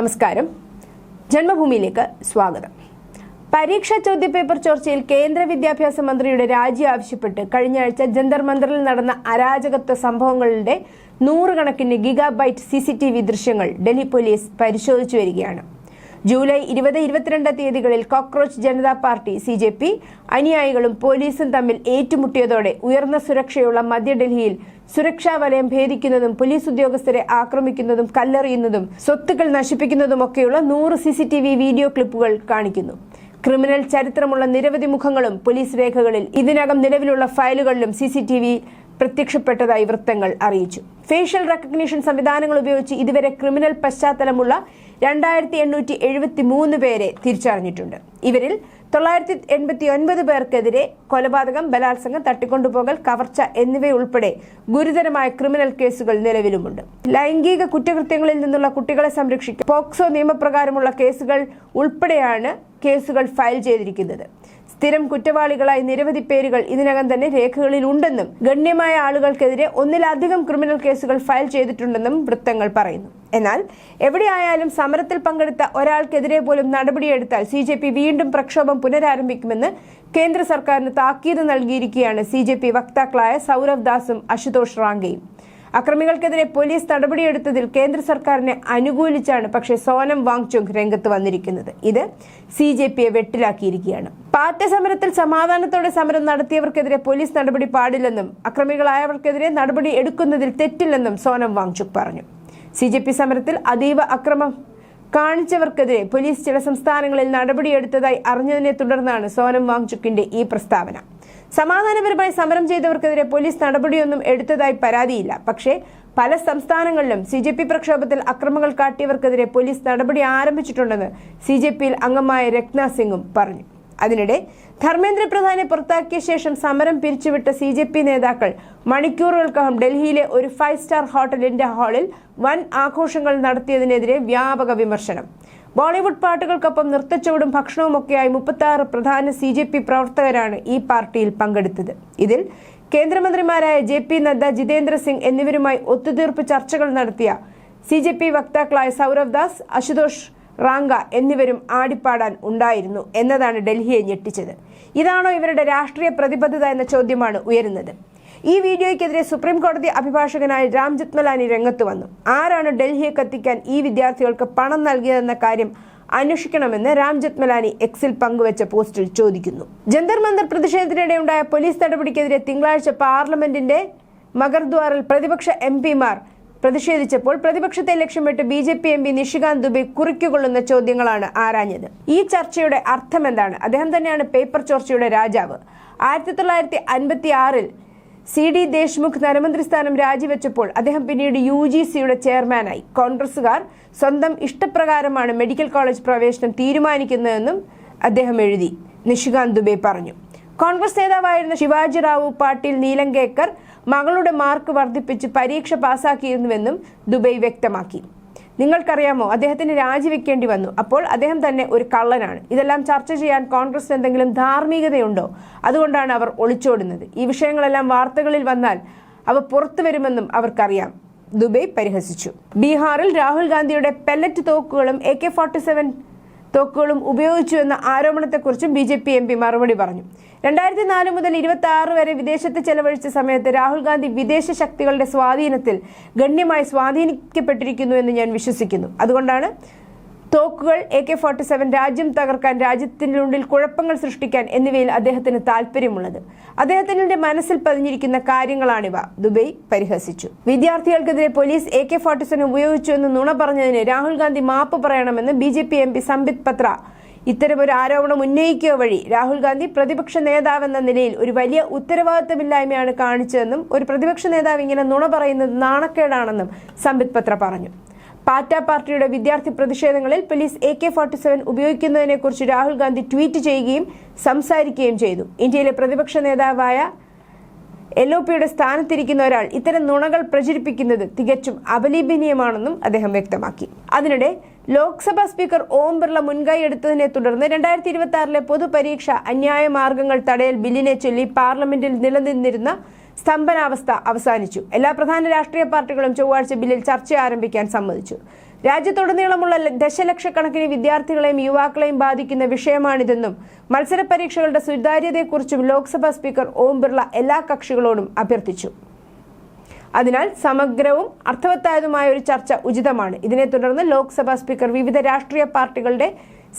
നമസ്കാരം. ജന്മഭൂമിയിലേക്ക് സ്വാഗതം. പരീക്ഷാ ചോദ്യപേപ്പർ ചോർച്ചയിൽ കേന്ദ്ര വിദ്യാഭ്യാസ മന്ത്രിയുടെ രാജി ആവശ്യപ്പെട്ട് കഴിഞ്ഞ ആഴ്ച ജന്തർ മന്ദറിൽ നടന്ന അരാജകത്വ സംഭവങ്ങളുടെ നൂറുകണക്കിന് ഗിഗാബൈറ്റ് CCTV ദൃശ്യങ്ങൾ ഡൽഹി പോലീസ് പരിശോധിച്ചു വരികയാണ്. ജൂലൈ 20-22 തീയതികളിൽ കോക്രോച്ച് ജനതാ പാർട്ടി CJP അനുയായികളും പോലീസും തമ്മിൽ ഏറ്റുമുട്ടിയതോടെ ഉയർന്ന സുരക്ഷയുള്ള മധ്യ ഡൽഹിയിൽ സുരക്ഷാ വലയം ഭേദിക്കുന്നതും പോലീസ് ഉദ്യോഗസ്ഥരെ ആക്രമിക്കുന്നതും കല്ലെറിയുന്നതും സ്വത്തുക്കൾ നശിപ്പിക്കുന്നതുമൊക്കെയുള്ള 100 CCTV വീഡിയോ ക്ലിപ്പുകൾ കാണിക്കുന്നു. ക്രിമിനൽ ചരിത്രമുള്ള നിരവധി മുഖങ്ങളും പോലീസ് രേഖകളിൽ ഇതിനകം നിലവിലുള്ള ഫയലുകളിലും CCTV പ്രത്യക്ഷപ്പെട്ടതായി വൃത്തങ്ങൾ അറിയിച്ചു. ഫേഷ്യൽ റെക്കഗ്നിഷൻ സംവിധാനങ്ങൾ ഉപയോഗിച്ച് ഇതുവരെ ക്രിമിനൽ പശ്ചാത്തലമുള്ള 2873 പേരെ തിരിച്ചറിഞ്ഞിട്ടുണ്ട്. ഇവരിൽ 989 പേർക്കെതിരെ കൊലപാതകം, ബലാത്സംഗം, തട്ടിക്കൊണ്ടുപോകൽ, കവർച്ച എന്നിവയുൾപ്പെടെ ഗുരുതരമായ ക്രിമിനൽ കേസുകൾ നിലവിലുമുണ്ട്. ലൈംഗിക കുറ്റകൃത്യങ്ങളിൽ നിന്നുള്ള കുട്ടികളെ സംരക്ഷിക്കാൻ പോക്സോ നിയമപ്രകാരമുള്ള കേസുകൾ ഉൾപ്പെടെയാണ് കേസുകൾ ഫയൽ ചെയ്തിരിക്കുന്നത്. സ്ഥിരം കുറ്റവാളികളായി നിരവധി പേരുകൾ ഇതിനകം തന്നെ രേഖകളിൽ ഉണ്ടെന്നും ഗണ്യമായ ആളുകൾക്കെതിരെ ഒന്നിലധികം ക്രിമിനൽ കേസുകൾ ഫയൽ ചെയ്തിട്ടുണ്ടെന്നും വൃത്തങ്ങൾ പറയുന്നു. എന്നാൽ എവിടെയായാലും സമരത്തിൽ പങ്കെടുത്ത ഒരാൾക്കെതിരെ പോലും നടപടിയെടുത്താൽ CJP വീണ്ടും പ്രക്ഷോഭം പുനരാരംഭിക്കുമെന്ന് കേന്ദ്ര സർക്കാരിന് താക്കീത് നൽകിയിരിക്കുകയാണ് CJP വക്താക്കളായ സൗരവ് ദാസും അശുതോഷ് റാങ്കയും. അക്രമികൾക്കെതിരെ പോലീസ് നടപടിയെടുത്തതിൽ കേന്ദ്ര സർക്കാരിനെ അനുകൂലിച്ചാണ് പക്ഷേ സോനം വാങ്ചുക് രംഗത്ത് വന്നിരിക്കുന്നത്. ഇത് CJPയെ വെട്ടിലാക്കിയിരിക്കുകയാണ്. പാറ്റ സമരത്തിൽ സമാധാനത്തോടെ സമരം നടത്തിയവർക്കെതിരെ പോലീസ് നടപടി പാടില്ലെന്നും അക്രമികളായവർക്കെതിരെ നടപടി എടുക്കുന്നതിൽ തെറ്റില്ലെന്നും സോനം വാങ്ചുക് പറഞ്ഞു. CJP സമരത്തിൽ അതീവ അക്രമം കാണിച്ചവർക്കെതിരെ പോലീസ് ചില സംസ്ഥാനങ്ങളിൽ നടപടിയെടുത്തതായി അറിഞ്ഞതിനെ തുടർന്നാണ് സോനം വാങ്ചുക്കിന്റെ ഈ പ്രസ്താവന. സമാധാനപരമായി സമരം ചെയ്തവർക്കെതിരെ പോലീസ് നടപടിയൊന്നും എടുത്തതായി പരാതിയില്ല. പക്ഷേ പല സംസ്ഥാനങ്ങളിലും CJP പ്രക്ഷോഭത്തിൽ അക്രമങ്ങൾ കാട്ടിയവർക്കെതിരെ പോലീസ് നടപടി ആരംഭിച്ചിട്ടുണ്ടെന്ന് CJPയിൽ അംഗമായ രത്ന സിംഗും പറഞ്ഞു. അതിനിടെ ധർമ്മേന്ദ്ര പ്രധാനെ പുറത്താക്കിയ ശേഷം സമരം പിരിച്ചുവിട്ട CJP നേതാക്കൾ മണിക്കൂറുകൾക്കകം ഡൽഹിയിലെ ഒരു 5 സ്റ്റാർ ഹോട്ടലിന്റെ ഹാളിൽ വൻ ആഘോഷങ്ങൾ നടത്തിയതിനെതിരെ വ്യാപക വിമർശനം. ബോളിവുഡ് പാട്ടുകൾക്കൊപ്പം നൃത്തച്ചുവടും ഭക്ഷണവുമൊക്കെയായി 36 പ്രധാന CJP പ്രവർത്തകരാണ് ഈ പാർട്ടിയിൽ പങ്കെടുത്തത്. ഇതിൽ കേന്ദ്രമന്ത്രിമാരായ JP നദ്ദ, ജിതേന്ദ്ര സിംഗ് എന്നിവരുമായി ഒത്തുതീർപ്പ് ചർച്ചകൾ നടത്തിയ CJP വക്താക്കളായ സൗരവ് ദാസ്, അശുതോഷ് റാങ്ക എന്നിവരും ആടിപ്പാടാൻ ഉണ്ടായിരുന്നു എന്നതാണ് ഡൽഹിയെ ഞെട്ടിച്ചത്. ഇതാണോ ഇവരുടെ രാഷ്ട്രീയ പ്രതിബദ്ധത എന്ന ചോദ്യമാണ് ഉയരുന്നത്. ഈ വീഡിയോയ്ക്കെതിരെ സുപ്രീം കോടതി അഭിഭാഷകനായ രാം ജത്മലാനി രംഗത്ത് വന്നു. ആരാണ് ഡൽഹിയെ കത്തിക്കാൻ ഈ വിദ്യാർത്ഥികൾക്ക് പണം നൽകിയതെന്ന കാര്യം അന്വേഷിക്കണമെന്ന് രാം ജത്മലാനി എക്സിൽ പങ്കുവച്ച പോസ്റ്റിൽ ചോദിക്കുന്നു. ജന്തർ മന്ദർ പ്രതിഷേധത്തിനിടെ ഉണ്ടായ പോലീസ് നടപടിക്കെതിരെ തിങ്കളാഴ്ച പാർലമെന്റിന്റെ മഗർദ്വാറിൽ പ്രതിപക്ഷ MPമാർ പ്രതിഷേധിച്ചപ്പോൾ പ്രതിപക്ഷത്തെ ലക്ഷ്യമിട്ട് BJP MP നിഷികാന്ത് ദുബെ കുറിക്കുകൊള്ളുന്ന ചോദ്യങ്ങളാണ് ആരാഞ്ഞത്. ഈ ചർച്ചയുടെ അർത്ഥം എന്താണ്? അദ്ദേഹം തന്നെയാണ് പേപ്പർ ചോർച്ചയുടെ രാജാവ്. 1956-ൽ CD ദേശ്മുഖ് ധനമന്ത്രി സ്ഥാനം രാജിവെച്ചപ്പോൾ അദ്ദേഹം പിന്നീട് UGCയുടെ ചെയർമാനായി. കോൺഗ്രസുകാർ സ്വന്തം ഇഷ്ടപ്രകാരമാണ് മെഡിക്കൽ കോളേജ് പ്രവേശനം തീരുമാനിക്കുന്നതെന്നും അദ്ദേഹം എഴുതി, നിഷികാന്ത് ദുബെ പറഞ്ഞു. കോൺഗ്രസ് നേതാവായിരുന്ന ശിവാജി റാവു പാട്ടീൽ നീലങ്കേക്കർ മകളുടെ മാർക്ക് വർദ്ധിപ്പിച്ച് പരീക്ഷ പാസാക്കിയിരുന്നുവെന്നും ദുബൈ വ്യക്തമാക്കി. നിങ്ങൾക്കറിയാമോ, അദ്ദേഹത്തിന് രാജിവെക്കേണ്ടി വന്നു. അപ്പോൾ അദ്ദേഹം തന്നെ ഒരു കള്ളനാണ്. ഇതെല്ലാം ചർച്ച ചെയ്യാൻ കോൺഗ്രസിന് എന്തെങ്കിലും ധാർമ്മികതയുണ്ടോ? അതുകൊണ്ടാണ് അവർ ഒളിച്ചോടുന്നത്. ഈ വിഷയങ്ങളെല്ലാം വാർത്തകളിൽ വന്നാൽ അവ പുറത്തു വരുമെന്നും അവർക്കറിയാം, ദുബൈ പരിഹസിച്ചു. ബീഹാറിൽ രാഹുൽ ഗാന്ധിയുടെ പെല്ലറ്റ് തോക്കുകളും AK-47 തോക്കുകളും ഉപയോഗിച്ചുവെന്ന ആരോപണത്തെക്കുറിച്ചും BJP MP മറുപടി പറഞ്ഞു. 2004 മുതൽ 2026 വരെ വിദേശത്ത് ചെലവഴിച്ച സമയത്ത് രാഹുൽ ഗാന്ധി വിദേശ ശക്തികളുടെ സ്വാധീനത്തിൽ ഗണ്യമായി സ്വാധീനിക്കപ്പെട്ടിരിക്കുന്നു എന്ന് ഞാൻ വിശ്വസിക്കുന്നു. അതുകൊണ്ടാണ് തോക്കുകൾ, AK-47 രാജ്യം തകർക്കാൻ, രാജ്യത്തിനുള്ളിൽ കുഴപ്പങ്ങൾ സൃഷ്ടിക്കാൻ എന്നിവയിൽ അദ്ദേഹത്തിന് താല്പര്യമുള്ളത്. അദ്ദേഹത്തിന്റെ മനസ്സിൽ പതിഞ്ഞിരിക്കുന്ന കാര്യങ്ങളാണിവ, ദുബൈ പരിഹസിച്ചു. വിദ്യാർത്ഥികൾക്കെതിരെ പോലീസ് AK-47 ഉപയോഗിച്ചു എന്ന് നുണ പറഞ്ഞതിന് രാഹുൽ ഗാന്ധി മാപ്പ് പറയണമെന്ന് BJP MP സംബിത് പത്ര ഇത്തരമൊരു ആരോപണം ഉന്നയിക്കുക വഴി രാഹുൽ ഗാന്ധി പ്രതിപക്ഷ നേതാവെന്ന നിലയിൽ ഒരു വലിയ ഉത്തരവാദിത്തമില്ലായ്മയാണ് കാണിച്ചതെന്നും ഒരു പ്രതിപക്ഷ നേതാവ് ഇങ്ങനെ നുണ പറയുന്നത് നാണക്കേടാണെന്നും സംബിത് പത്ര പറഞ്ഞു. പാറ്റ പാർട്ടിയുടെ വിദ്യാർത്ഥി പ്രതിഷേധങ്ങളിൽ പോലീസ് AK-47 ഉപയോഗിക്കുന്നതിനെക്കുറിച്ച് രാഹുൽ ഗാന്ധി ട്വീറ്റ് ചെയ്യുകയും സംസാരിക്കുകയും ചെയ്തു. ഇന്ത്യയിലെ പ്രതിപക്ഷ നേതാവായ LOPയുടെ സ്ഥാനത്തിരിക്കുന്ന ഒരാൾ ഇത്തരം നുണകൾ പ്രചരിപ്പിക്കുന്നത് തികച്ചും അപലപനീയമാണെന്നും അദ്ദേഹം വ്യക്തമാക്കി. അതിനിടെ ലോക്സഭാ സ്പീക്കർ ഓം ബിർള മുൻകൈ എടുത്തതിനെ തുടർന്ന് 2026-ലെ പൊതുപരീക്ഷ അന്യായ മാർഗങ്ങൾ തടയൽ ബില്ലിനെ ചൊല്ലി പാർലമെന്റിൽ നിലനിന്നിരുന്ന സ്തംഭനാവസ്ഥ അവസാനിച്ചു. എല്ലാ പ്രധാന രാഷ്ട്രീയ പാർട്ടികളും ചൊവ്വാഴ്ച ബില്ലിൽ ചർച്ച ആരംഭിക്കാൻ സമ്മതിച്ചു. രാജ്യത്തുടനീളമുള്ള ദശലക്ഷക്കണക്കിന് വിദ്യാർത്ഥികളെയും യുവാക്കളെയും ബാധിക്കുന്ന വിഷയമാണിതെന്നും മത്സര പരീക്ഷകളുടെ സുതാര്യതയെക്കുറിച്ചും ലോക്സഭാ സ്പീക്കർ ഓം ബിർള എല്ലാ കക്ഷികളോടും അഭ്യർത്ഥിച്ചു. അതിനാൽ സമഗ്രവും അർത്ഥവത്തായതുമായ ഒരു ചർച്ച ഉചിതമാണ്. ഇതിനെ തുടർന്ന് ലോക്സഭാ സ്പീക്കർ വിവിധ രാഷ്ട്രീയ പാർട്ടികളുടെ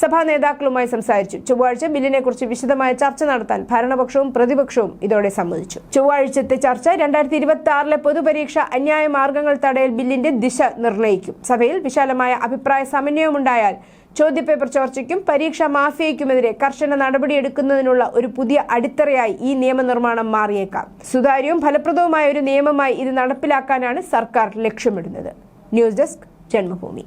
സഭാ നേതാക്കളുമായി സംസാരിച്ചു. ചൊവ്വാഴ്ച ബില്ലിനെക്കുറിച്ച് വിശദമായ ചർച്ച നടത്താൻ ഭരണപക്ഷവും പ്രതിപക്ഷവും ഇതോടെ സമ്മതിച്ചു. ചൊവ്വാഴ്ചത്തെ ചർച്ച 2026 പൊതുപരീക്ഷ അന്യായ മാർഗങ്ങൾ തടയൽ ബില്ലിന്റെ ദിശ നിർണ്ണയിക്കും. സഭയിൽ വിശാലമായ അഭിപ്രായ സമന്വയമുണ്ടായാൽ ചോദ്യപേപ്പർ ചോർച്ചയ്ക്കും പരീക്ഷാ മാഫിയയ്ക്കുമെതിരെ കർശന നടപടിയെടുക്കുന്നതിനുള്ള ഒരു പുതിയ അടിത്തറയായി ഈ നിയമനിർമ്മാണം മാറിയേക്കാം. സുതാര്യവും ഫലപ്രദവുമായ ഒരു നിയമമായി ഇത് നടപ്പിലാക്കാനാണ് സർക്കാർ ലക്ഷ്യമിടുന്നത്. News desk Janmabhumi.